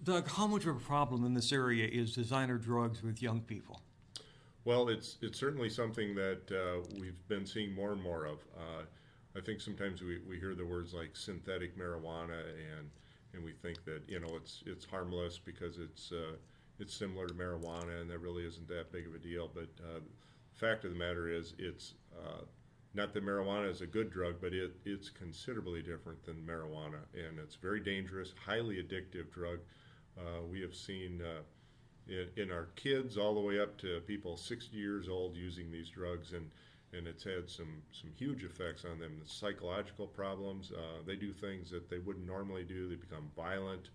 Doug, how much of a problem in this area is designer drugs with young people? Well, it's certainly something that we've been seeing more and more of. I think sometimes we hear the words like synthetic marijuana, and we think that it's harmless because it's similar to marijuana, and that really isn't that big of a deal. But the fact of the matter is, it's not that marijuana is a good drug, but it's considerably different than marijuana, and it's very dangerous, highly addictive drug. We have seen in our kids all the way up to people 60 years old using these drugs, and it's had some huge effects on them. The psychological problems, they do things that they wouldn't normally do. They become violent.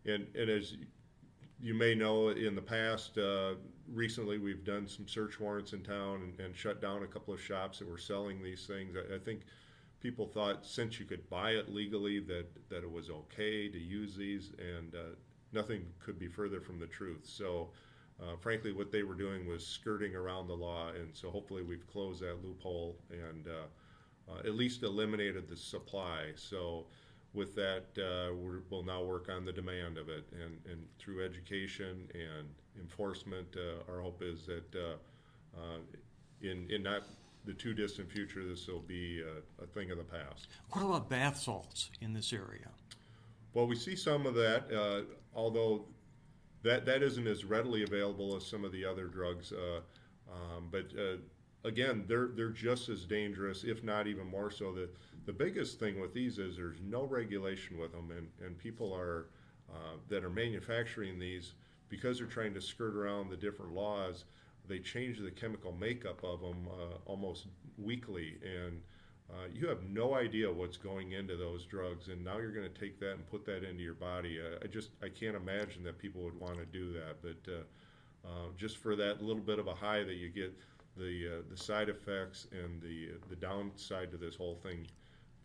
And as you may know, in the past, recently we've done some search warrants in town and shut down a couple of shops that were selling these things. I think people thought since you could buy it legally that it was okay to use these, and nothing could be further from the truth. So frankly, what they were doing was skirting around the law, and so hopefully we've closed that loophole and at least eliminated the supply. So with that, we'll now work on the demand of it, and through education and enforcement, our hope is that in not the too distant future, this will be a thing of the past. What about bath salts in this area? Well, we see some of that, although that isn't as readily available as some of the other drugs. But again, they're just as dangerous, if not even more so. The biggest thing with these is there's no regulation with them, and people that are manufacturing these, because they're trying to skirt around the different laws, they change the chemical makeup of them almost weekly, and you have no idea what's going into those drugs, and now you're going to take that and put that into your body. I can't imagine that people would want to do that, but just for that little bit of a high that you get, the side effects and the downside to this whole thing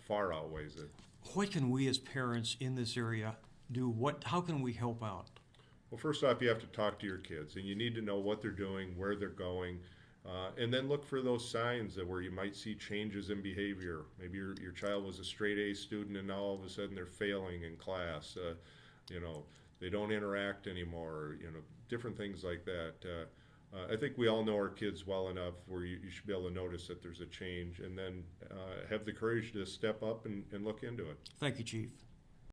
far outweighs it. What can we as parents in this area do? How can we help out? Well, first off, you have to talk to your kids, and you need to know what they're doing, where they're going, and then look for those signs where you might see changes in behavior. Maybe your child was a straight A student, and now all of a sudden they're failing in class. They don't interact anymore. Different things like that. I think we all know our kids well enough where you should be able to notice that there's a change, and then have the courage to step up and look into it. Thank you, Chief.